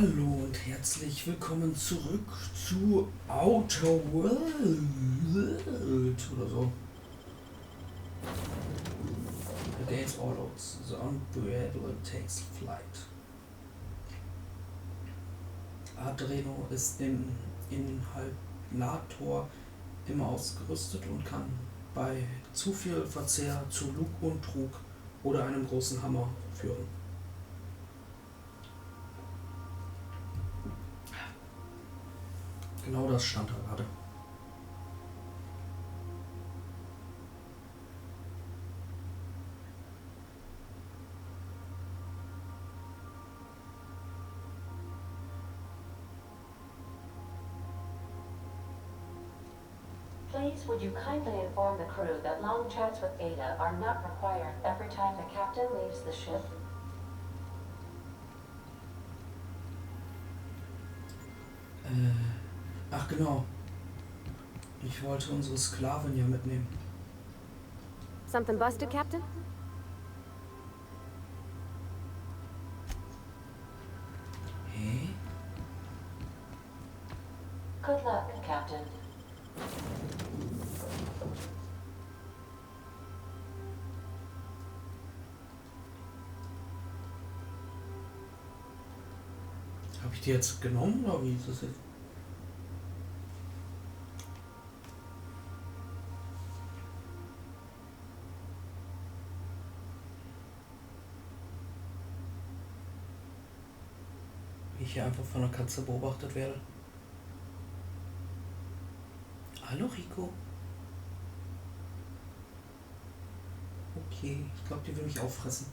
Hallo und herzlich willkommen zurück zu Outer World oder so. The game's overloads. The unbreakable takes flight. Adreno ist im Inhalator immer ausgerüstet und kann bei zu viel Verzehr zu Lug und Trug oder einem großen Hammer führen. Genau das stand da gerade. Please, would you kindly inform the crew that long chats with Ada are not required every time the captain leaves the ship? Ach genau. Ich wollte unsere Sklavin ja mitnehmen. Something busted, Captain? Hä? Good luck, Captain. Habe ich die jetzt genommen oder wie ist das jetzt? Wie ich hier einfach von einer Katze beobachtet werde. Hallo Rico. Okay, ich glaube, die will mich auffressen.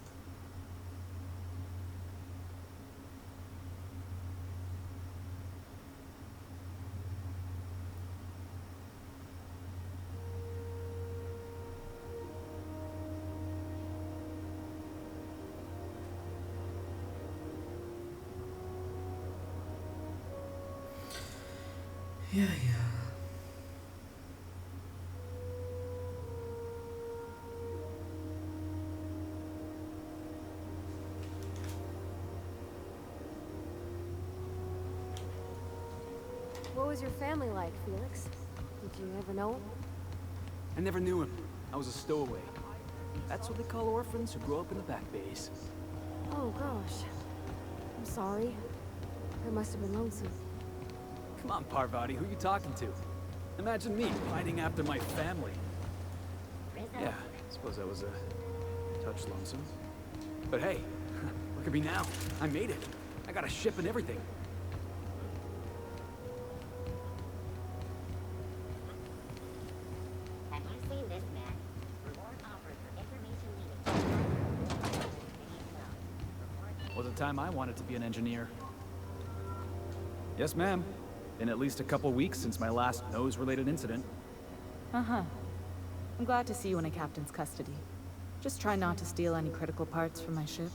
Ja, ja. What was your family like, Felix? Did you ever know him? I never knew him. I was a stowaway. That's what they call orphans who grow up in the back bays. Oh, gosh. I'm sorry. It must have been lonesome. Come on, Parvati, who are you talking to? Imagine me fighting after my family. Yeah, I suppose I was a touch lonesome. But hey, look at me now. I made it. I got a ship and everything. Have you seen this man? Reward offered for information needed. Was a time I wanted to be an engineer. Yes, ma'am. Been at least a couple weeks since my last nose-related incident. Uh-huh. I'm glad to see you in a captain's custody. Just try not to steal any critical parts from my ship.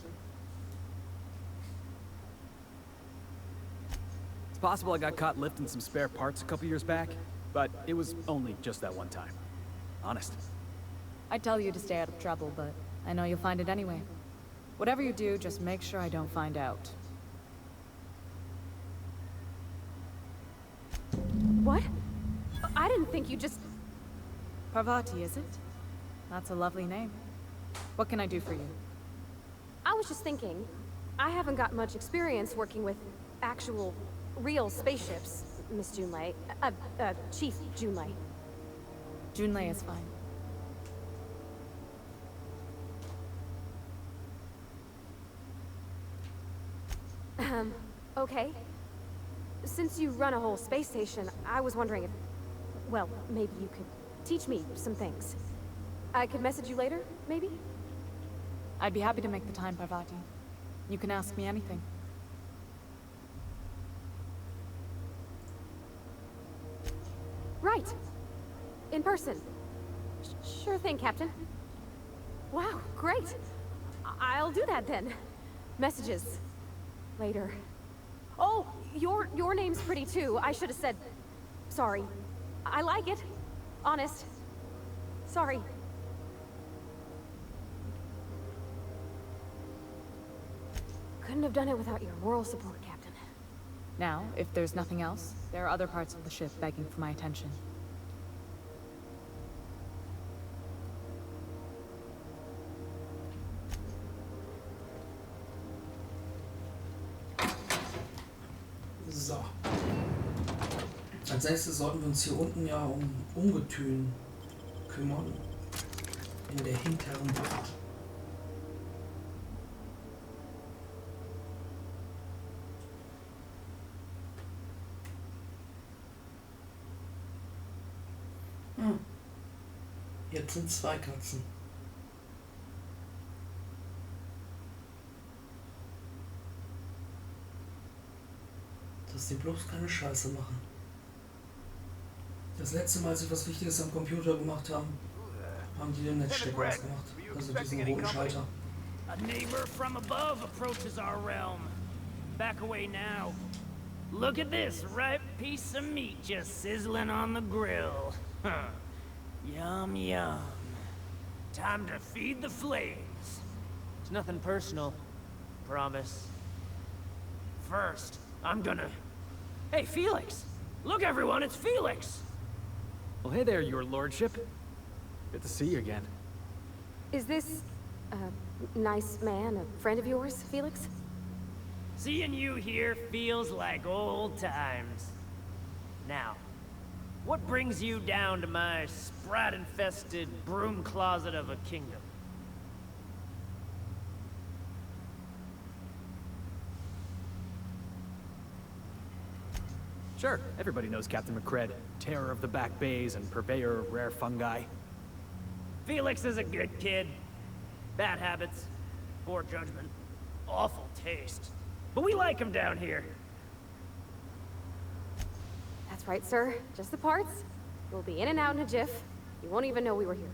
It's possible I got caught lifting some spare parts a couple years back, but it was only just that one time. Honest. I'd tell you to stay out of trouble, but I know you'll find it anyway. Whatever you do, just make sure I don't find out. What? I didn't think you just... Parvati, is it? That's a lovely name. What can I do for you? I was just thinking, I haven't got much experience working with actual, real spaceships, Miss Junlei. Chief Junlei. Junlei is fine. Okay. Since you run a whole space station, I was wondering if... Well, maybe you could teach me some things. I could message you later, maybe? I'd be happy to make the time, Parvati. You can ask me anything. Right. In person. Sure thing, Captain. Wow, great. I'll do that then. Messages. Later. Oh, your name's pretty too. I should have said... Sorry. I like it. Honest. Sorry. Couldn't have done it without your moral support, Captain. Now, if there's nothing else, there are other parts of the ship begging for my attention. So. Als nächstes sollten wir uns hier unten ja um Ungetüm kümmern. In der hinteren Bucht. Jetzt sind 2 Katzen. Dass die bloß keine Scheiße machen. Das letzte Mal, als sie was Wichtiges am Computer gemacht haben, haben die den Netzstecker ausgemacht. Also diesen roten Schalter. A neighbor from above approaches our realm. Back away now. Look at this ripe piece of meat just sizzling on the grill. Huh. Yum, yum. Time to feed the flames. It's nothing personal. Promise. First, I'm gonna... Hey, Felix! Look, everyone, it's Felix! Well, hey there, your lordship. Good to see you again. Is this a nice man, a friend of yours, Felix? Seeing you here feels like old times. Now, what brings you down to my sprat-infested broom closet of a kingdom? Sure, everybody knows Captain McCred, terror of the back bays and purveyor of rare fungi. Felix is a good kid. Bad habits, poor judgment, awful taste. But we like him down here. That's right, sir. Just the parts. We'll be in and out in a jiff. You won't even know we were here.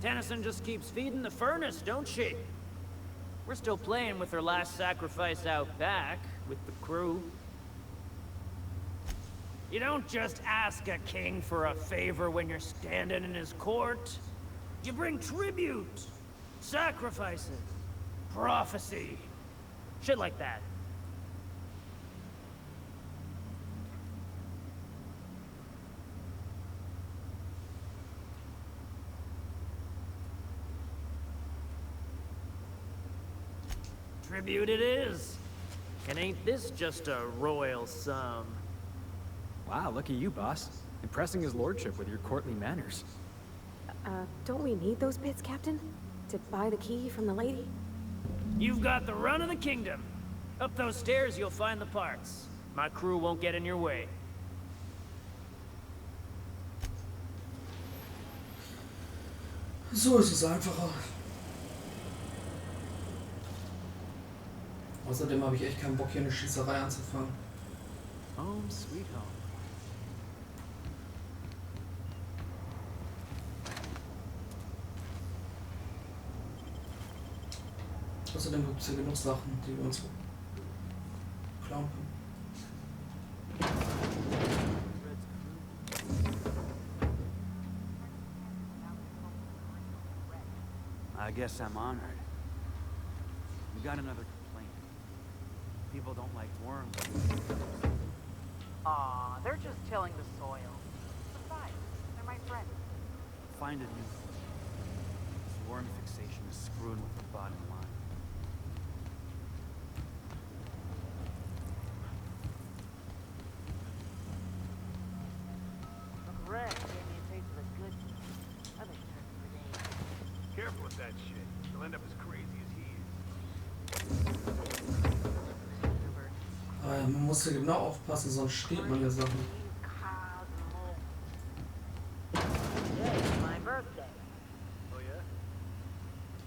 Tennyson just keeps feeding the furnace, don't she? We're still playing with her last sacrifice out back, with the crew. You don't just ask a king for a favor when you're standing in his court. You bring tribute, sacrifices, prophecy, shit like that. Tribute it is. And ain't this just a royal sum? Wow, look at you, boss. Impressing his lordship with your courtly manners. Don't we need those bits, Captain? To buy the key from the lady? You've got the run of the kingdom. Up those stairs, you'll find the parts. My crew won't get in your way. So ist es einfacher. Außerdem habe ich echt keinen Bock, hier eine Schießerei anzufangen. Home sweet home. Außerdem gibt es hier genug Sachen, die wir uns klauen können. I guess I'm honored. We got another complaint. People don't like worms. Aw, they're just tilling the soil. Besides, they're my friends. Find a new one. This worm fixation is screwing with the bottom line. Red gave me a taste of the good. I think turkey grenade. Careful with that shit. You'll end up as crazy as he is. Aber ja, man muss hier genau aufpassen, sonst steht man ja Sachen. Today's my birthday. Oh yeah?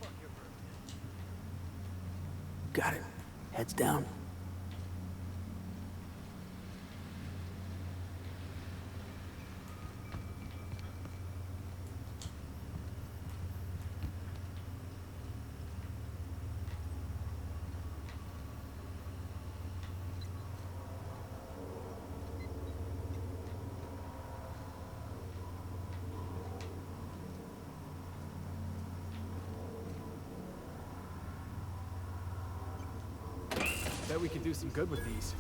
Fuck your birthday. Got it. Heads down. Bet we could do some good with these.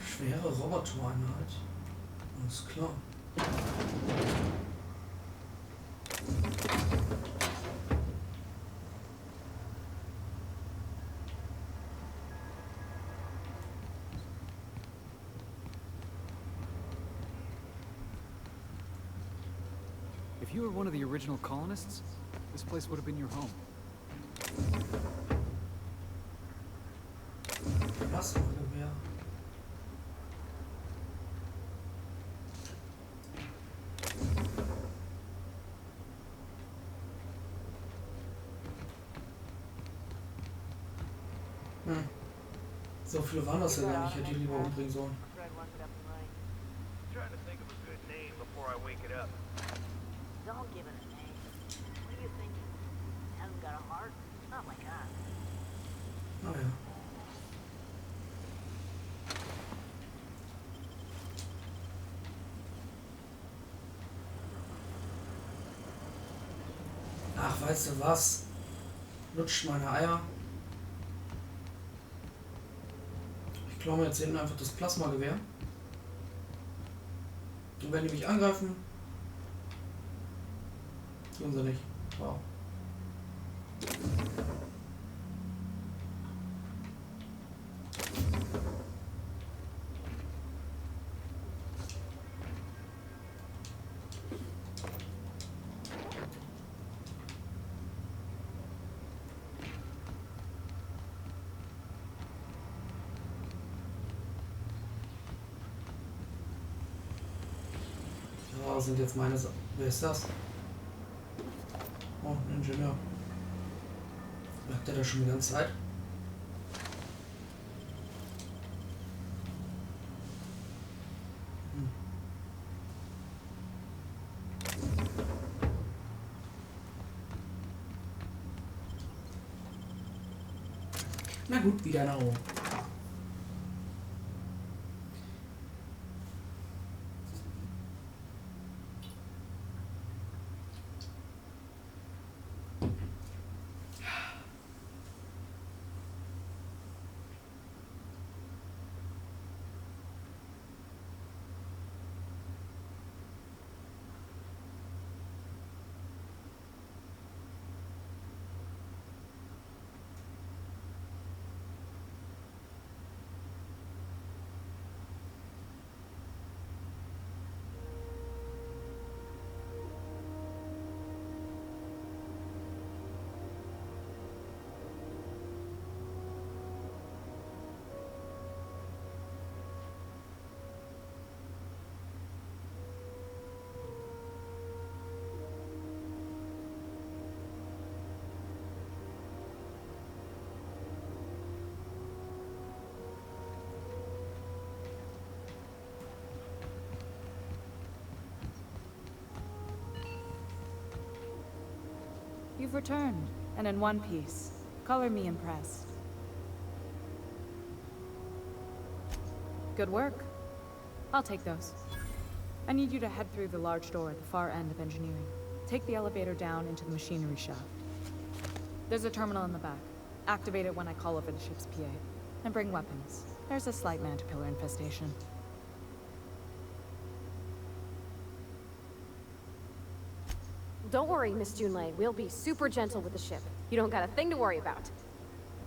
Schwere Robotereinheit. Alles klar. If you were one of the original colonists, this place would have been your home. Plasmagewehr. So viele waren das ja gar nicht. Hätte ich lieber umbringen sollen. Fred wants it up and running. Trying to think of a good name before I wake it up. Don't give it a name. What are you thinking? Hasn't got a heart? Not like us. Naja. Ach, weißt du was? Lutscht meine Eier. Ich klaue mir jetzt hinten einfach das Plasmagewehr. Und wenn die mich angreifen, tun sie nicht. Wow. Sind jetzt meine Wer ist das? Oh, ein Ingenieur. Bleibt der da schon die ganze Zeit? Na gut, wieder nach oben. You've returned, and in one piece. Color me impressed. Good work. I'll take those. I need you to head through the large door at the far end of engineering. Take the elevator down into the machinery shaft. There's a terminal in the back. Activate it when I call over the ship's PA. And bring weapons. There's a slight mantipillar infestation. Don't worry, Miss Junlei. We'll be super gentle with the ship. You don't got a thing to worry about.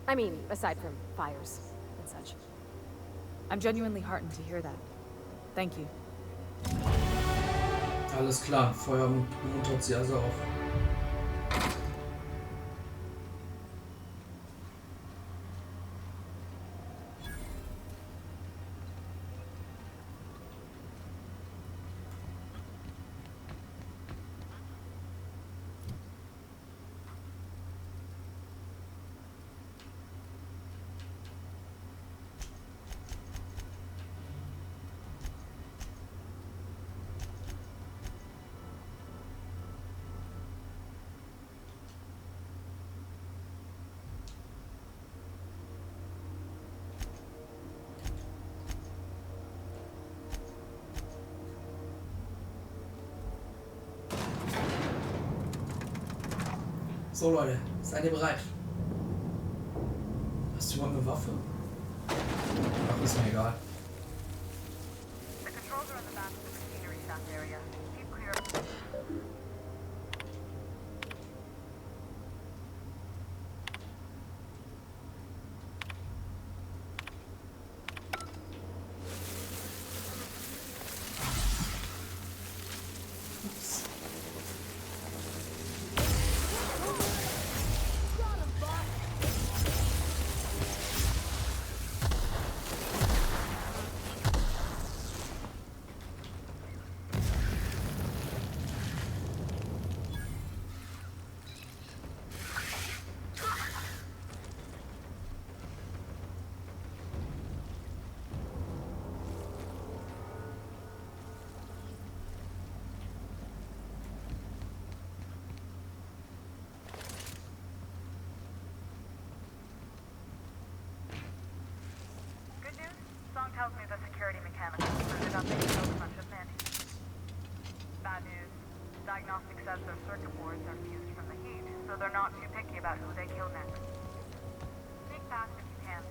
I mean, aside from fires and such. I'm genuinely heartened to hear that. Thank you. Alles klar, Feuer muntert sie also auf. So Leute, seid ihr bereit? Hast du überhaupt eine Waffe? Ach, ist mir egal. The controls are in the back of the machinery shaft area. Keep clear. Ups. Good news? Song tells me the security mechanics ended up making a bunch of men. Bad news. Diagnostic says their circuit boards are fused from the heat, so they're not too picky about who they kill next. Sneak past if you can.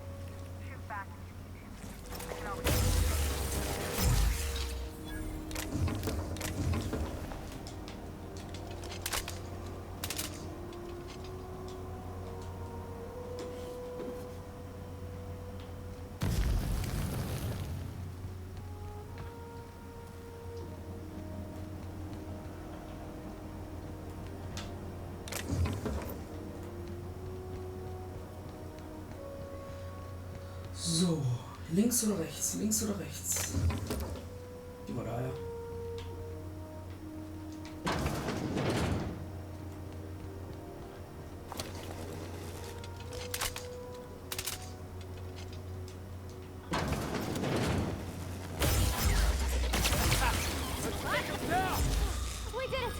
Shoot back if you need to. I can always... So, links oder rechts? Links oder rechts? Geh mal daher. We did it!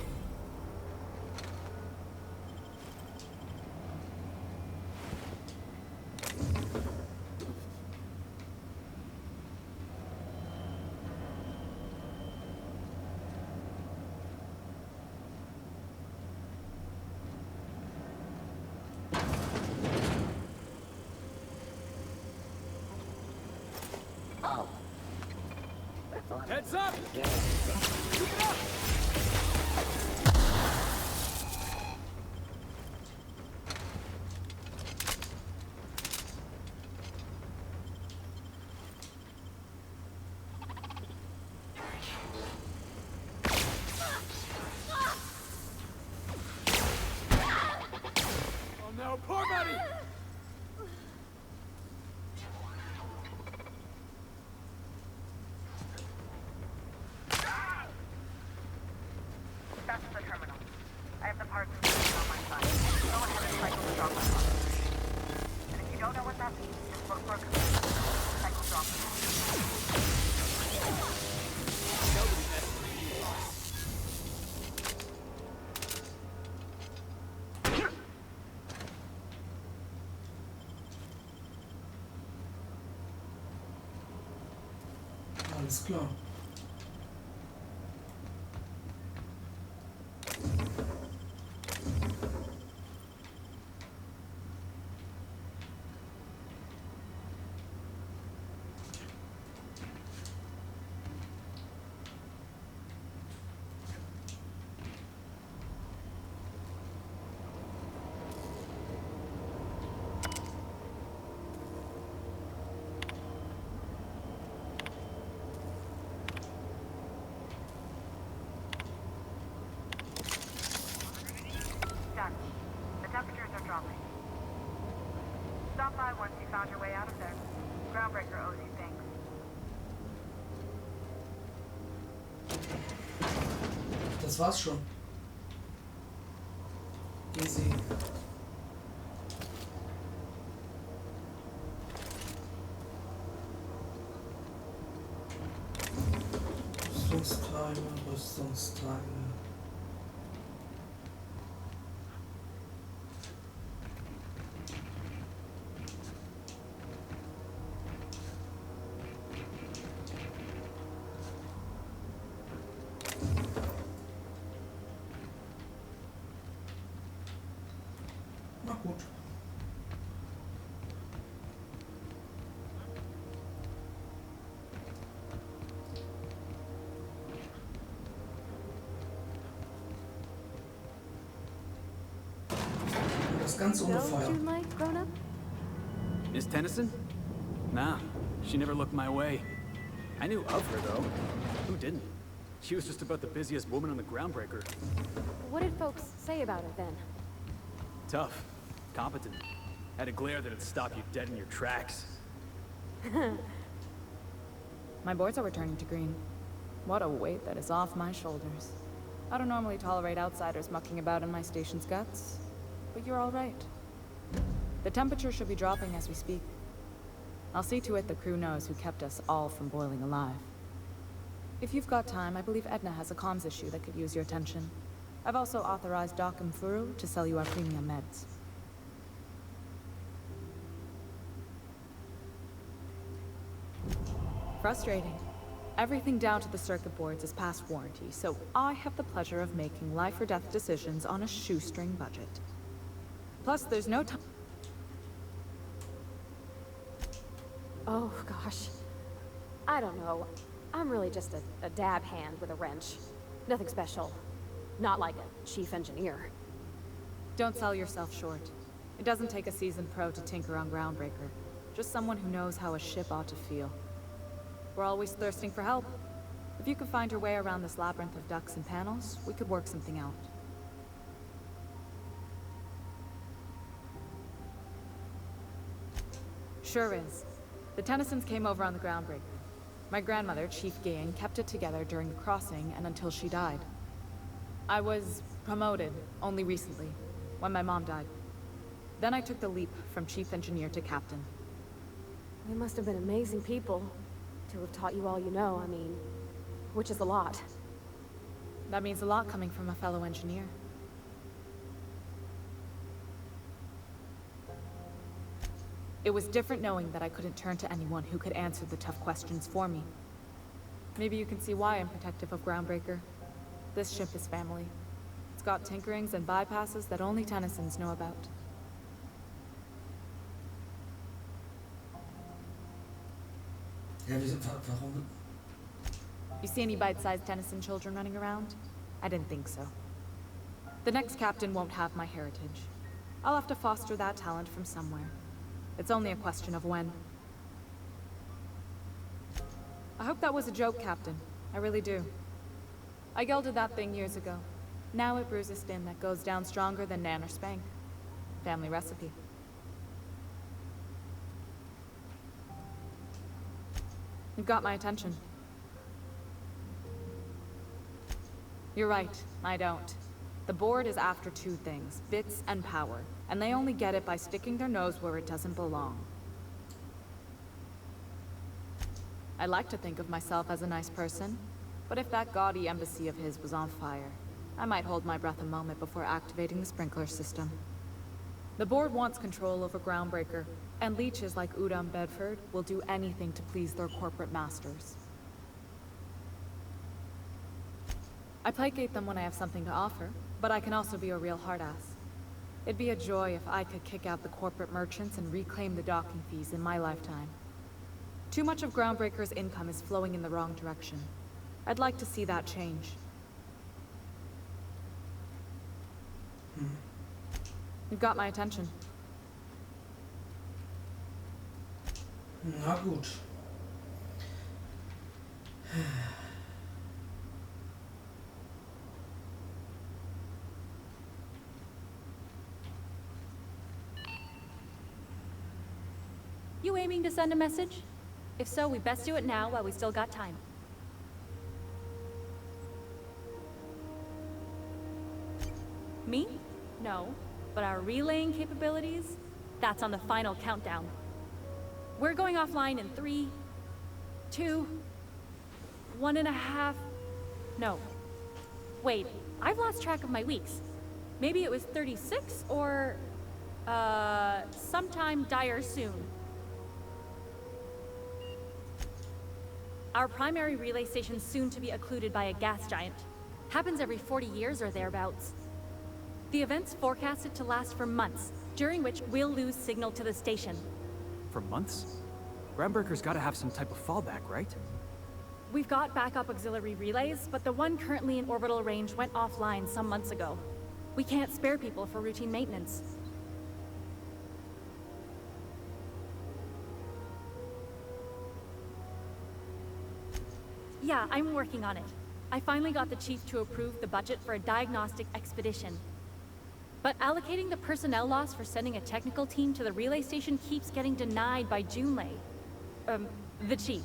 Heads up! Keep it up! Oh no, poor buddy! That's the terminal. I have the parts and pieces on my side. Go ahead and cycle the drop pod. And if you don't know what that means, just look for a command. Cycle drop pod. Alles klar. Done. The temperatures are dropping. Stop by once you found your way out of there. Groundbreaker owes you thanks. Das war's schon. Easy. Rüstungsteile, Rüstungsteile. gut. Das Ganze ohne Feuer. Moonlight, grown up? Miss Tennyson? Nah, she never looked my way. I knew of her, though. Who didn't? She was just about the busiest woman on the groundbreaker. What did folks say about her then? Tough. Competent. Had a glare that'd stop you dead in your tracks. My boards are returning to green. What a weight that is off my shoulders. I don't normally tolerate outsiders mucking about in my station's guts, but you're all right. The temperature should be dropping as we speak. I'll see to it the crew knows who kept us all from boiling alive. If you've got time, I believe Edna has a comms issue that could use your attention. I've also authorized Doc and Furu to sell you our premium meds. Frustrating. Everything down to the circuit boards is past warranty, so I have the pleasure of making life or death decisions on a shoestring budget. Plus, there's no time. Oh, gosh. I don't know. I'm really just a dab hand with a wrench. Nothing special. Not like a chief engineer. Don't sell yourself short. It doesn't take a seasoned pro to tinker on Groundbreaker. Just someone who knows how a ship ought to feel. We're always thirsting for help. If you could find your way around this labyrinth of ducts and panels, we could work something out. Sure is. The Tennysons came over on the Groundbreaker. My grandmother, Chief Gain, kept it together during the crossing and until she died. I was promoted only recently, when my mom died. Then I took the leap from chief engineer to captain. They must have been amazing people to have taught you all you know, I mean, which is a lot. That means a lot coming from a fellow engineer. It was different knowing that I couldn't turn to anyone who could answer the tough questions for me. Maybe you can see why I'm protective of Groundbreaker. This ship is family. It's got tinkerings and bypasses that only Tennysons know about. Warum? You see any bite-sized Tennyson children running around? I didn't think so. The next captain won't have my heritage. I'll have to foster that talent from somewhere. It's only a question of when. I hope that was a joke, Captain. I really do. I gelded that thing years ago. Now it brews a skin that goes down stronger than Nan or Spank. Family recipe. You've got my attention. You're right, I don't. The board is after two things, bits and power, and they only get it by sticking their nose where it doesn't belong. I like to think of myself as a nice person, but if that gaudy embassy of his was on fire, I might hold my breath a moment before activating the sprinkler system. The board wants control over Groundbreaker, and leeches like Udom Bedford will do anything to please their corporate masters. I placate them when I have something to offer, but I can also be a real hard-ass. It'd be a joy if I could kick out the corporate merchants and reclaim the docking fees in my lifetime. Too much of Groundbreaker's income is flowing in the wrong direction. I'd like to see that change. You've got my attention. Na gut. You aiming to send a message? If so, we best do it now while we still got time. Me? No. But our relaying capabilities? That's on the final countdown. We're going offline in 3, 2, 1.5... No. Wait, I've lost track of my weeks. Maybe it was 36 or... sometime dire soon. Our primary relay station's soon to be occluded by a gas giant. Happens every 40 years or thereabouts. The event's forecasted to last for months, during which we'll lose signal to the station. For months? Groundbreaker's gotta have some type of fallback, right? We've got backup auxiliary relays, but the one currently in orbital range went offline some months ago. We can't spare people for routine maintenance. Yeah, I'm working on it. I finally got the chief to approve the budget for a diagnostic expedition. But allocating the personnel loss for sending a technical team to the relay station keeps getting denied by Junlei. The chief.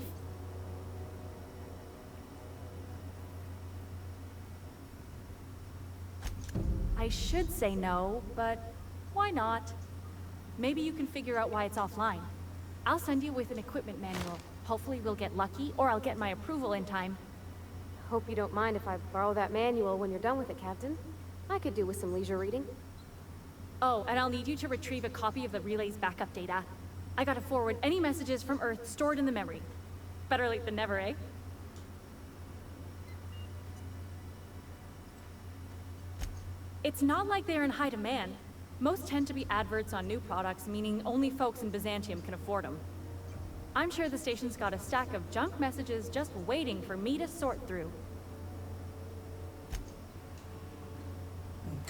I should say no, but why not? Maybe you can figure out why it's offline. I'll send you with an equipment manual. Hopefully we'll get lucky, or I'll get my approval in time. Hope you don't mind if I borrow that manual when you're done with it, Captain. I could do with some leisure reading. Oh, and I'll need you to retrieve a copy of the relay's backup data. I gotta forward any messages from Earth stored in the memory. Better late than never, eh? It's not like they're in high demand. Most tend to be adverts on new products, meaning only folks in Byzantium can afford them. I'm sure the station's got a stack of junk messages just waiting for me to sort through.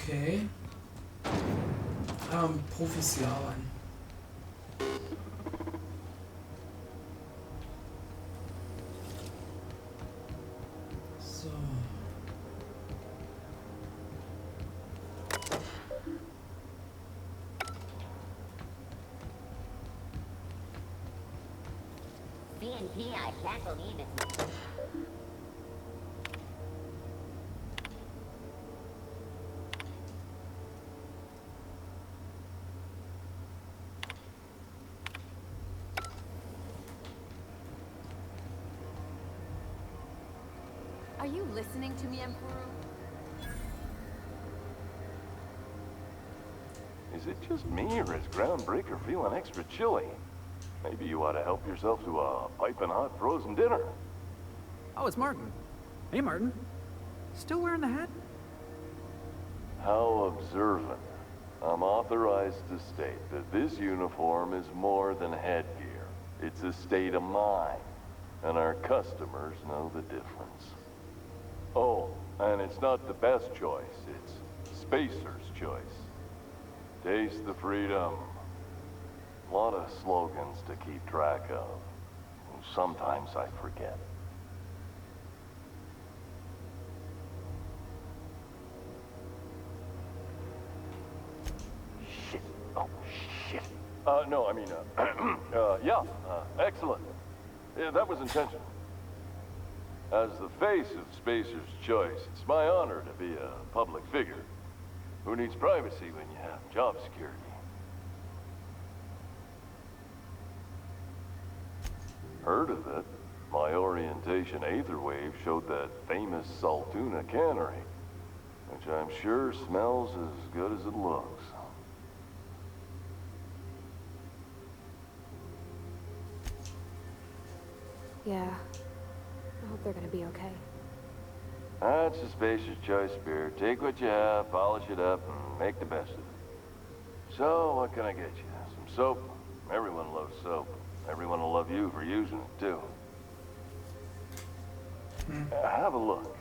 Okay. Profis hier arbeiten. So. BNP, I can't believe it. Are you listening to me, Emperor? Is it just me, or is Groundbreaker feeling extra chilly? Maybe you ought to help yourself to a piping hot frozen dinner. Oh, it's Martin. Hey, Martin. Still wearing the hat? How observant. I'm authorized to state that this uniform is more than headgear. It's a state of mind, and our customers know the difference. Oh, and it's not the best choice, it's Spacer's choice. Taste the freedom. A lot of slogans to keep track of. Sometimes I forget. Shit. Oh, shit. No, I mean, yeah, excellent. Yeah, that was intentional. As the face of Spacer's choice, it's my honor to be a public figure. Who needs privacy when you have job security? Heard of it? My orientation aetherwave showed that famous Saltuna cannery, which I'm sure smells as good as it looks. Yeah. I hope they're gonna be okay. That's a Spacer's choice, Spirit. Take what you have, polish it up, and make the best of it. So, what can I get you? Some soap? Everyone loves soap. Everyone will love you for using it, too. Have a look.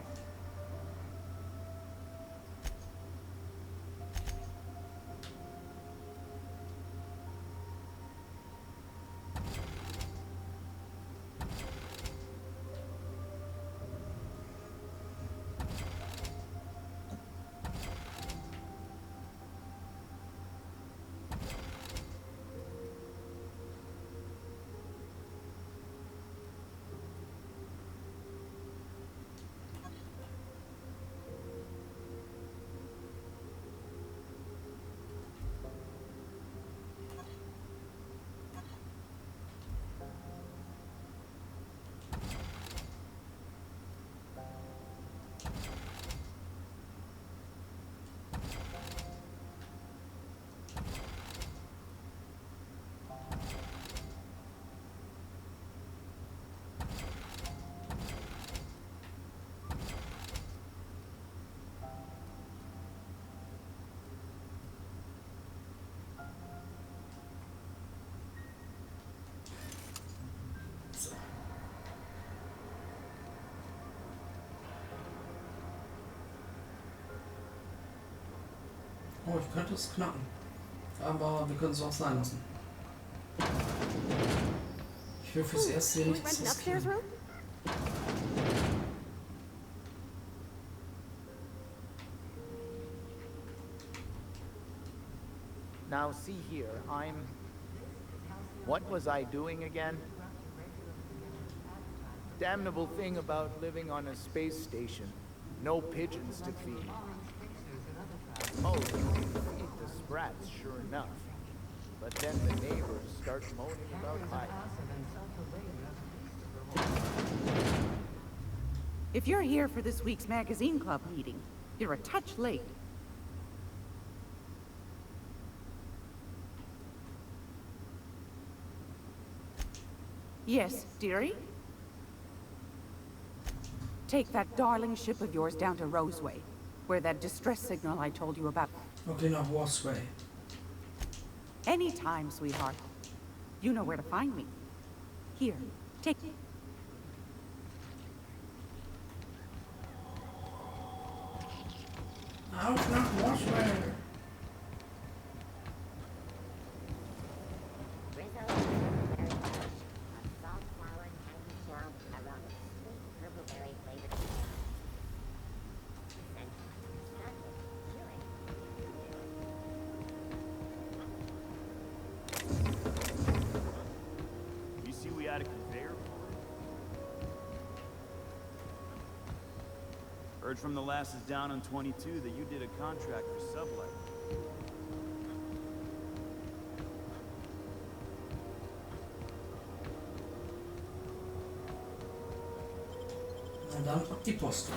Oh, ich könnte es knacken. Aber wir können es auch sein lassen. Ich will fürs Erste hier nichts riskieren. Now see here, what was I doing again? Damnable thing about living on a space station. No pigeons to feed. Oh, you feed the sprats, sure enough. But then the neighbors start moaning about height. If you're here for this week's magazine club meeting, you're a touch late. Yes, dearie? Take that darling ship of yours down to Roseway, where that distress signal I told you about. Okay, nach Roseway. Anytime, sweetheart. You know where to find me. Here, take it. Auf nach Roseway. Heard from the lasses down on 22 that you did a contract for sublight. Na dann ab die Post.